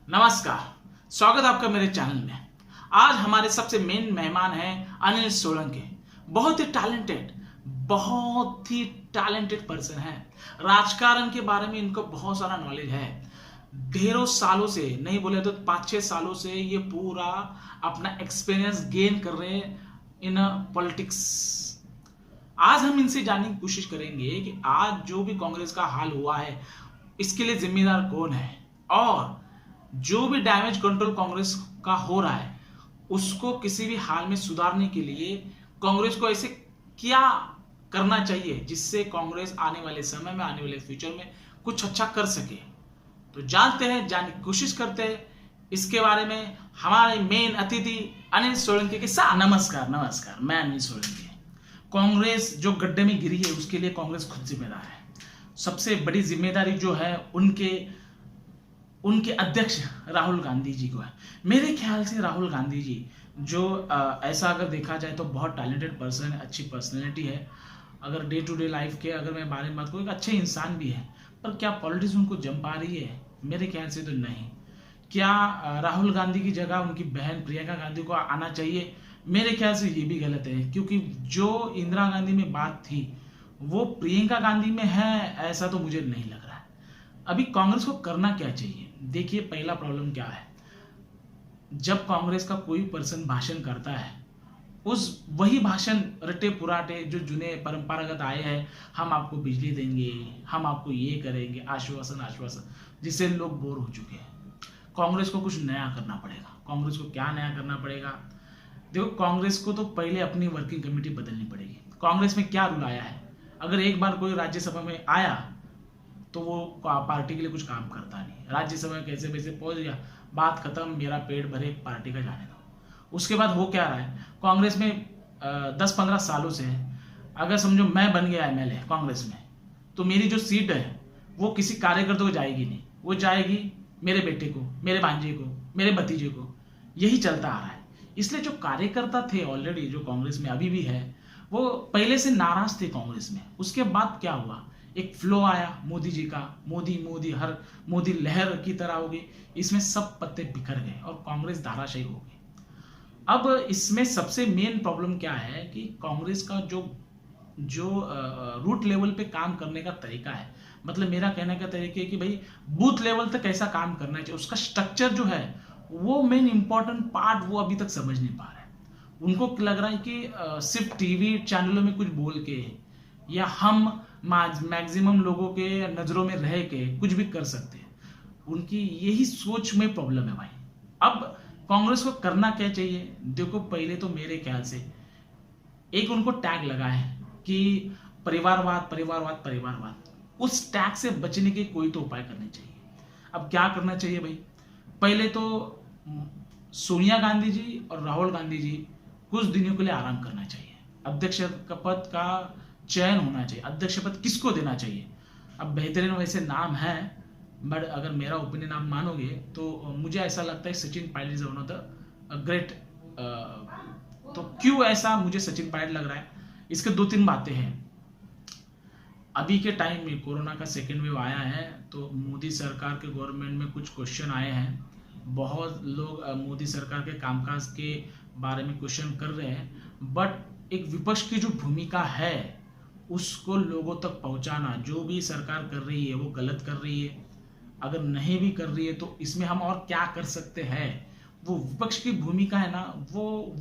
नमस्कार, स्वागत है आपका मेरे चैनल में। आज हमारे सबसे मेन मेहमान हैं अनिल सोलंकी। बहुत ही टैलेंटेड पर्सन है। राजकारण के बारे में इनको बहुत सारा नॉलेज है। ढेरों सालों से, नहीं बोले तो 5-6 सालों से ये पूरा अपना एक्सपीरियंस गेन कर रहे हैं इन पॉलिटिक्स। आज हम इनसे जानने की कोशिश करेंगे कि आज जो भी कांग्रेस का हाल हुआ है इसके लिए जिम्मेदार कौन है, और जो भी डैमेज कंट्रोल कांग्रेस का हो रहा है उसको किसी भी हाल में सुधारने के लिए कांग्रेस को ऐसे क्या करना चाहिए जिससे कांग्रेस आने वाले समय में, आने वाले फ्यूचर में कुछ अच्छा कर सके। तो जानते हैं, जानने की कोशिश करते हैं इसके बारे में हमारे मेन अतिथि अनिल सोलंकी के साथ। नमस्कार, मैं अनिल सोलंकी। कांग्रेस जो गड्ढे में गिरी है उसके लिए कांग्रेस खुद जिम्मेदार है। सबसे बड़ी जिम्मेदारी जो है उनके अध्यक्ष राहुल गांधी जी को है। मेरे ख्याल से राहुल गांधी जी जो ऐसा अगर देखा जाए तो बहुत टैलेंटेड पर्सन है, अच्छी पर्सनैलिटी है। अगर डे टू डे लाइफ के अगर मैं बारे में बात करूँ, एक अच्छे इंसान भी है, पर क्या पॉलिटिक्स उनको जम पा रही है? मेरे ख्याल से तो नहीं। क्या राहुल गांधी की जगह उनकी बहन प्रियंका गांधी को आना चाहिए? मेरे ख्याल से ये भी गलत है, क्योंकि जो इंदिरा गांधी में बात थी वो प्रियंका गांधी में है, ऐसा तो मुझे नहीं लग रहा है। अभी कांग्रेस को करना क्या चाहिए? देखिए, पहला प्रॉब्लम क्या है, जब कांग्रेस का कोई पर्सन भाषण करता है उस वही भाषण रटे पुराटे जो जुने परंपरागत आए हैं, हम आपको बिजली देंगे, हम आपको ये करेंगे, आश्वासन आश्वासन, जिससे लोग बोर हो चुके हैं। कांग्रेस को कुछ नया करना पड़ेगा। कांग्रेस को क्या नया करना पड़ेगा? देखो, कांग्रेस को तो पहले अपनी वर्किंग कमेटी बदलनी पड़ेगी। कांग्रेस में क्या रूल आया है, अगर एक बार कोई राज्यसभा में आया तो वो पार्टी के लिए कुछ काम करता नहीं। राज्यसभा में कैसे वैसे पहुंच गया, बात खत्म, मेरा पेट भरे, पार्टी का जाने दो। उसके बाद हो क्या रहा है कांग्रेस में 10-15 सालों से, अगर समझो मैं बन गया एमएलए कांग्रेस में, तो मेरी जो सीट है वो किसी कार्यकर्ता को जाएगी नहीं, वो जाएगी मेरे बेटे को, मेरे भांजे को, मेरे भतीजे को। यही चलता आ रहा है। इसलिए जो कार्यकर्ता थे ऑलरेडी, जो कांग्रेस में अभी भी है, वो पहले से नाराज थे कांग्रेस में। उसके बाद क्या हुआ, एक फ्लो आया मोदी जी का, मोदी हर मोदी लहर की तरह हो गई। इसमें सब पत्ते बिखर गए और कांग्रेस धाराशायी हो गई। अब इसमें सबसे मेन प्रॉब्लम क्या है कि कांग्रेस का जो जो रूट लेवल पे काम करने का तरीका है, मतलब मेरा कहने का तरीका है कि भाई बूथ लेवल तक कैसा काम करना चाहिए, उसका स्ट्रक्चर जो है वो मेन इंपॉर्टेंट पार्ट वो अभी तक समझ नहीं पा रहे हैं। उनको लग रहा है कि सिर्फ टीवी चैनलों में कुछ बोल के या हम मैक्सिमम लोगों के नजरों में रह के कुछ भी कर सकते हैं। उनकी यही सोच में प्रॉब्लम है भाई। अब कांग्रेस को करना क्या चाहिए? देखो, पहले तो मेरे ख्याल से एक उनको टैग लगा है कि परिवारवाद परिवारवाद परिवारवाद, उस टैग से बचने के कोई तो उपाय करने चाहिए। अब क्या करना चाहिए भाई? पहले तो सोनिया गांधी जी और राहुल गांधी जी कुछ दिनों के लिए आराम करना चाहिए। अध्यक्ष का पद का चयन होना चाहिए। अध्यक्ष पद किसको देना चाहिए? अब बेहतरीन वैसे नाम है, बट अगर मेरा ओपिनियन आप मानोगे तो मुझे ऐसा लगता है Sachin Pilot is one of the great. तो क्यों ऐसा मुझे सचिन पायलट लग रहा है? इसके 2-3 बातें हैं। अभी के टाइम में कोरोना का सेकेंड वेव आया है, तो मोदी सरकार के गवर्नमेंट में कुछ क्वेश्चन आए हैं। बहुत लोग मोदी सरकार के कामकाज के बारे में क्वेश्चन कर रहे हैं, बट एक विपक्ष की जो भूमिका है उसको लोगों तक पहुंचाना, जो भी सरकार कर रही है वो गलत कर रही है, अगर नहीं भी कर रही है तो इसमें हम और क्या कर सकते हैं, वो विपक्ष की भूमिका है ना, वो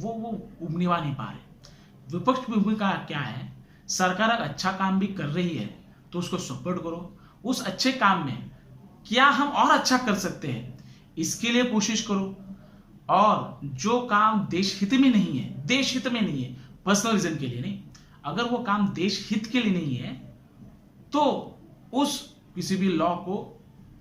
निभा नहीं पा रहे। विपक्ष की भूमिका क्या है? सरकार अगर अच्छा काम भी कर रही है तो उसको सपोर्ट करो। उस अच्छे काम में क्या हम और अच्छा कर सकते हैं इसके लिए कोशिश करो। और जो काम देश हित में नहीं है, पर्सनल रीजन के लिए नहीं, अगर वो काम देश हित के लिए नहीं है तो उस किसी भी लॉ को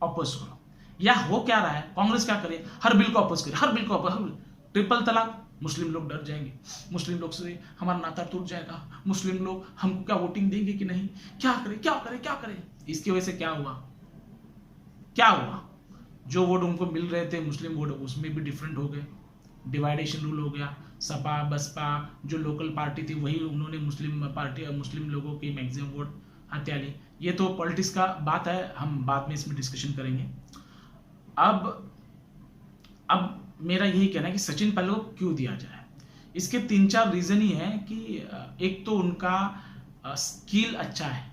अपोज करो। या हो क्या रहा है, कांग्रेस क्या करे, हर बिल को अपोज करे, हर बिल को अपोज। ट्रिपल तलाक, मुस्लिम लोग डर जाएंगे, मुस्लिम लोग से हमारा नाता टूट जाएगा, मुस्लिम लोग हमको क्या वोटिंग देंगे कि नहीं, क्या करे। इसकी वजह से क्या हुआ, जो वोट उनको मिल रहे थे मुस्लिम वोट, उसमें भी डिफरेंट हो गए, डिवाइडेशन रूल हो गया। सपा बसपा जो लोकल पार्टी थी वही उन्होंने मुस्लिम लोगों की मैक्सिमम वोट हत्या ली। ये तो पॉलिटिक्स का बात है, हम बाद में इसमें डिस्कशन करेंगे। अब अब मेरा यही कहना है कि सचिन पायलट को क्यों दिया जाए। इसके 3-4 रीजन ही है कि एक तो उनका स्किल अच्छा है।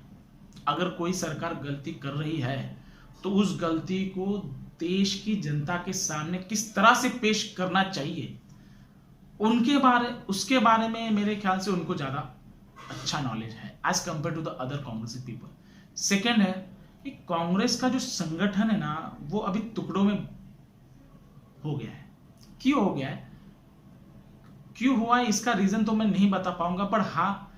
अगर कोई सरकार गलती कर रही है तो उस गलती को देश की जनता के सामने किस तरह से पेश करना चाहिए, उसके बारे में मेरे ख्याल से उनको ज्यादा अच्छा नॉलेज है as compare to the other Congress people. Second है कि कांग्रेस का जो संगठन है ना वो अभी टुकड़ों में हो गया है। क्यों हो गया है, क्यों हुआ है, इसका रीजन तो मैं नहीं बता पाऊंगा, पर हाँ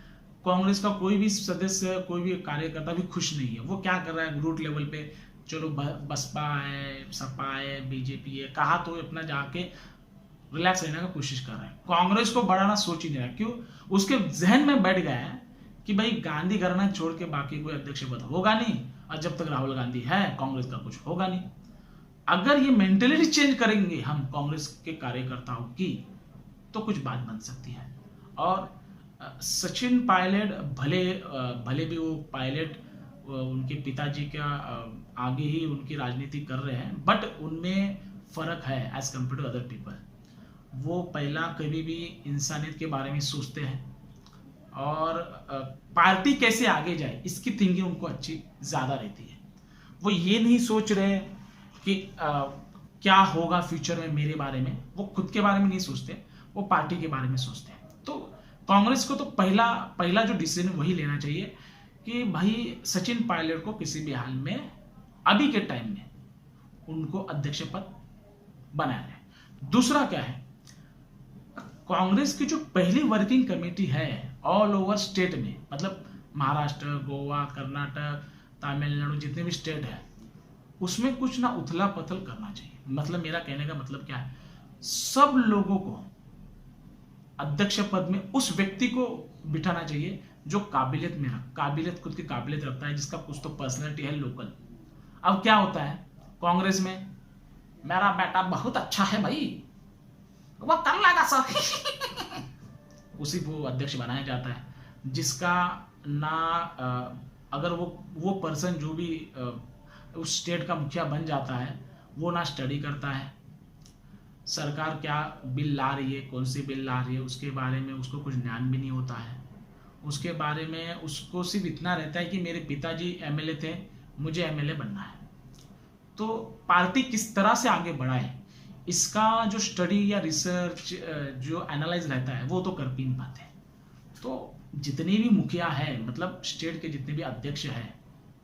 कांग्रेस का कोई भी सदस्य, कोई भी कार्यकर्ता भी खुश नहीं है। वो क्या कर रहा है रूट लेवल पे, चलो बसपा है, सपा है, बीजेपी है, कहा तो अपना जाके रिलैक्स रहने का कोशिश कर रहा है। कांग्रेस को बढ़ाना सोच ही नहीं रहा। क्यों, उसके जहन में बैठ गया है कि भाई गांधी घराना छोड़ के बाकी कोई अध्यक्ष पद होगा नहीं, और जब तक राहुल गांधी है कांग्रेस का कुछ होगा नहीं। अगर ये मेंटेलिटी चेंज करेंगे हम कांग्रेस के कार्यकर्ताओं की तो कुछ बात बन सकती है। और सचिन पायलट भले भी वो पायलट उनके पिताजी का आगे ही उनकी राजनीति कर रहे हैं, बट उनमें फर्क है as compare to other people. वो पहला कभी भी इंसानियत के बारे में सोचते हैं और पार्टी कैसे आगे जाए इसकी थिंकिंग उनको अच्छी ज्यादा रहती है। वो ये नहीं सोच रहे कि क्या होगा फ्यूचर में मेरे बारे में, वो खुद के बारे में नहीं सोचते, वो पार्टी के बारे में सोचते हैं। तो कांग्रेस को तो पहला जो डिसीजन वही लेना चाहिए कि भाई सचिन पायलट को किसी भी हाल में अभी के टाइम में उनको अध्यक्ष पद बनाया जाए। दूसरा क्या है, कांग्रेस की जो पहली वर्किंग कमेटी है ऑल ओवर स्टेट में, मतलब महाराष्ट्र, गोवा, कर्नाटक, तमिलनाडु, जितने भी स्टेट है उसमें कुछ ना उथला पथल करना चाहिए। मतलब मेरा कहने का मतलब क्या है, सब लोगों को अध्यक्ष पद में उस व्यक्ति को बिठाना चाहिए जो काबिलियत खुद की काबिलियत रखता है, जिसका कुछ तो पर्सनैलिटी है लोकल। अब क्या होता है कांग्रेस में, मेरा बेटा बहुत अच्छा है भाई, वो कर लेगा सर उसी को अध्यक्ष बनाया जाता है, जिसका ना अगर वो पर्सन जो भी उस स्टेट का मुखिया बन जाता है वो ना स्टडी करता है, सरकार क्या बिल ला रही है, कौन सी बिल ला रही है उसके बारे में उसको कुछ ज्ञान भी नहीं होता है। उसके बारे में उसको सिर्फ इतना रहता है कि मेरे पिताजी एमएलए थे, मुझे एमएलए बनना है। तो पार्टी किस तरह से आगे बढ़ाए इसका जो स्टडी या रिसर्च जो एनालाइज रहता है वो तो कर भी नहीं पाते। तो जितने भी मुखिया है, मतलब स्टेट के जितने भी अध्यक्ष हैं,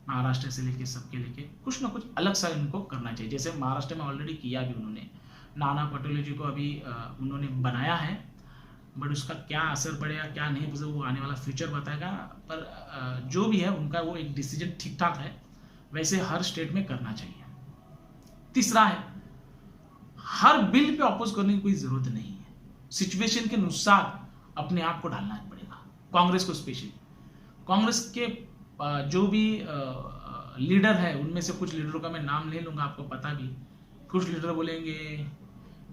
महाराष्ट्र से लेके सबके लेके कुछ ना कुछ अलग सा इनको करना चाहिए। जैसे महाराष्ट्र में ऑलरेडी किया भी उन्होंने, नाना पटोले जी को अभी उन्होंने बनाया है, बट उसका क्या असर पड़ेगा क्या नहीं वो आने वाला फ्यूचर बताएगा। पर जो भी है उनका वो एक डिसीजन ठीक ठाक है, वैसे हर स्टेट में करना चाहिए। तीसरा है, हर बिल पे अपोज करने की कोई जरूरत नहीं है, सिचुएशन के अनुसार अपने आप को ढालना पड़ेगा। कांग्रेस को स्पेशली, कांग्रेस के जो भी लीडर है उनमें से कुछ लीडरों का मैं नाम ले लूंगा, आपको पता भी। कुछ लीडर बोलेंगे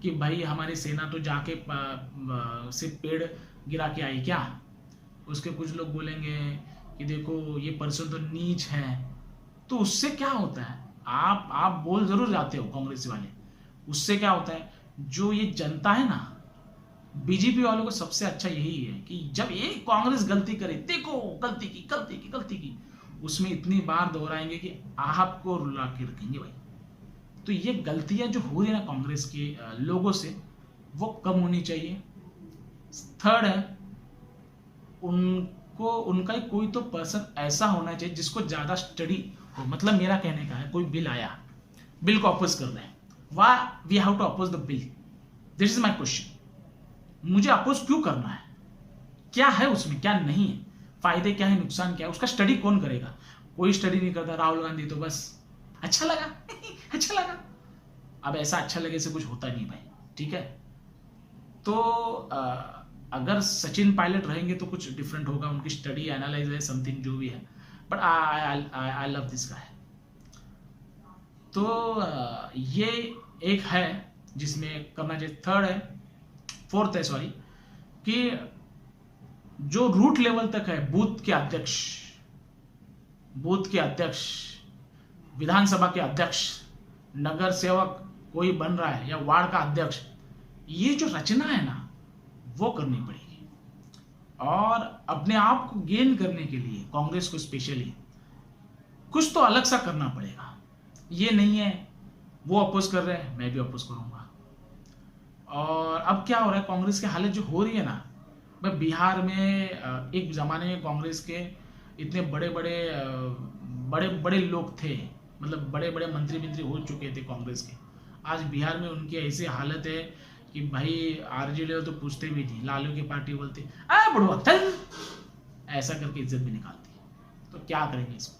कि भाई हमारी सेना तो जाके से पेड़ गिरा के आई क्या। उसके कुछ लोग बोलेंगे कि देखो ये पर्सन तो नीच है। तो उससे क्या होता है, आप बोल जरूर जाते हो कांग्रेस वाले, उससे क्या होता है जो ये जनता है ना, बीजेपी वालों को सबसे अच्छा यही है कि जब ये कांग्रेस गलती करे, देखो गलती की, उसमें इतनी बार दोहराएंगे कि आपको रुला के रखेंगे भाई। तो ये गलतियां जो हो रही है ना कांग्रेस के लोगों से, वो कम होनी चाहिए। थर्ड है, उनका कोई तो पर्सन ऐसा होना चाहिए जिसको ज्यादा स्टडी हो। मतलब मेरा कहने का है, कोई बिल आया, बिल को अपोज कर रहे हैं, why we have to oppose the bill, this is my question. मुझे अपोज क्यों करना है, क्या है उसमें, क्या नहीं है, फायदे क्या है, नुकसान क्या है, उसका स्टडी कौन करेगा। कोई स्टडी नहीं करता। राहुल गांधी तो बस अच्छा लगा अच्छा लगा। अब ऐसा अच्छा लगे से कुछ होता नहीं भाई, ठीक है। तो अगर सचिन पायलट रहेंगे तो कुछ डिफरेंट होगा, उनकी स्टडी एनालाइज है समथिंग जो भी है, but I love this guy. तो ये एक है जिसमें करना चाहिए। फोर्थ है सॉरी, कि जो रूट लेवल तक है, बूथ के अध्यक्ष, विधानसभा के अध्यक्ष, नगर सेवक, कोई बन रहा है या वार्ड का अध्यक्ष, ये जो रचना है ना वो करनी पड़ेगी। और अपने आप को गेन करने के लिए कांग्रेस को स्पेशली कुछ तो अलग सा करना पड़ेगा। ये नहीं है वो अपोज कर रहे हैं मैं भी अपोज करूंगा। और अब क्या हो रहा है, कांग्रेस की हालत जो हो रही है ना, भाई बिहार में एक जमाने में कांग्रेस के इतने बड़े बड़े लोग थे, मतलब बड़े बड़े मंत्री हो चुके थे कांग्रेस के। आज बिहार में उनकी ऐसी हालत है कि भाई आरजेडी तो पूछते भी नहीं, लालू की पार्टी बोलती आ बुढ़वा चल, ऐसा करके इज्जत भी निकालती है। तो क्या करेंगे इसको?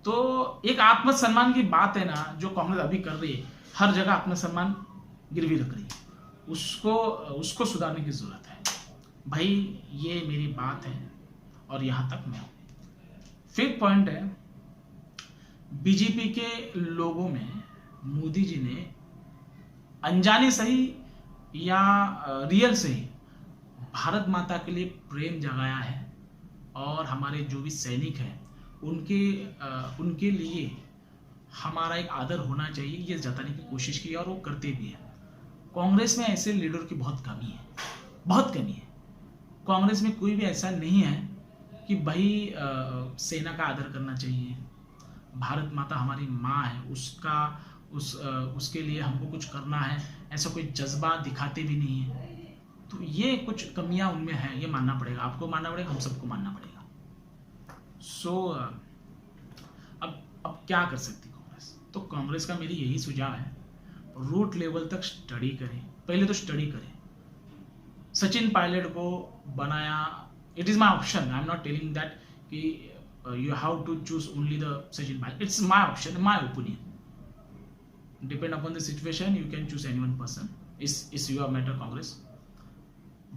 तो एक आत्मसम्मान की बात है ना जो कांग्रेस अभी कर रही है, हर जगह आत्मसम्मान गिरवी रख रही है, उसको सुधारने की जरूरत है भाई। ये मेरी बात है और यहां तक मैं हूं। फिफ्थ पॉइंट है, बीजेपी के लोगों में मोदी जी ने अनजाने सही या रियल सही भारत माता के लिए प्रेम जगाया है। और हमारे जो भी सैनिक हैं उनके लिए हमारा एक आदर होना चाहिए, ये जताने की कोशिश की और वो करते भी हैं। कांग्रेस में ऐसे लीडर की बहुत कमी है, बहुत कमी है। कांग्रेस में कोई भी ऐसा नहीं है कि भाई सेना का आदर करना चाहिए, भारत माता हमारी माँ है, उसके लिए हमको कुछ करना है, ऐसा कोई जज्बा दिखाते भी नहीं है। तो ये कुछ कमियां उनमें हैं, ये मानना पड़ेगा, आपको मानना पड़ेगा, हम सबको मानना पड़ेगा। अब क्या कर सकती कांग्रेस? तो कांग्रेस का मेरी यही सुझाव है, रूट लेवल तक स्टडी करें, पहले तो स्टडी करें। सचिन पायलट को बनाया, it is my option, I am not telling that कि you have to choose only the Sachin Pilot, it's my option, my opinion, depend upon the situation you can choose any one person, is your matter Congress,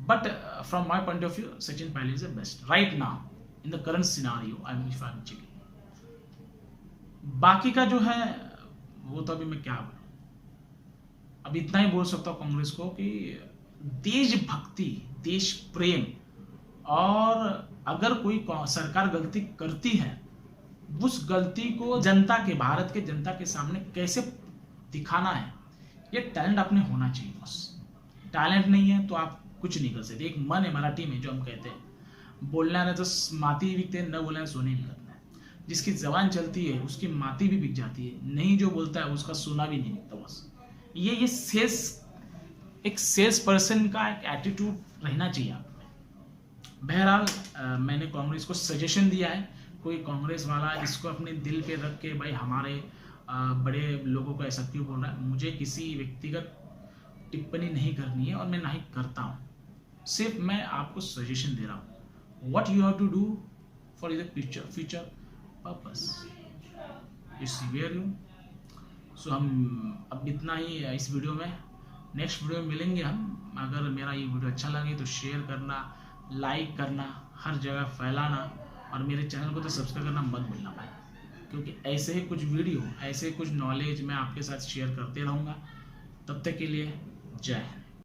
but from my point of view Sachin Pilot is the best right now in the current scenario, if I'm checking। बाकी का जो है वो तो अभी मैं क्या बोलूं, अब इतना ही बोल सकता हूं कांग्रेस को कि देशभक्ति, देश प्रेम, और अगर कोई सरकार गलती करती है उस गलती को जनता के, भारत के जनता के सामने कैसे दिखाना है, ये टैलेंट अपने होना चाहिए। बस टैलेंट नहीं है तो आप कुछ नहीं कर सकते। एक मन है मराठी में जो हम कहते हैं, बोलना है तो माती बिकते हैं, न बोलना है सोने नहीं लगता है। जिसकी जबान चलती है उसकी माती भी बिक जाती है, नहीं जो बोलता है उसका सोना भी नहीं बिकता। बस ये एक सेल्स पर्सन का एक एटीट्यूड रहना चाहिए आप में। बहरहाल मैंने कांग्रेस को सजेशन दिया है, कोई कांग्रेस वाला इसको अपने दिल पे रख के भाई हमारे बड़े लोगों को ऐसा क्यों बोल रहा है, मुझे किसी व्यक्तिगत टिप्पणी नहीं करनी है और मैं ना ही करता हूँ। सिर्फ मैं आपको सजेशन दे रहा हूँ, what you have to do for the future purpose is where you. So हम अब इतना ही इस वीडियो में, नेक्स्ट वीडियो में मिलेंगे हम। अगर मेरा ये वीडियो अच्छा लगे तो शेयर करना, लाइक करना, हर जगह फैलाना, और मेरे चैनल को तो सब्सक्राइब करना मत भूलना भाई, क्योंकि ऐसे ही कुछ वीडियो, ऐसे कुछ नॉलेज मैं आपके साथ शेयर करते रहूँगा। तब तक के लिए जय हिंद।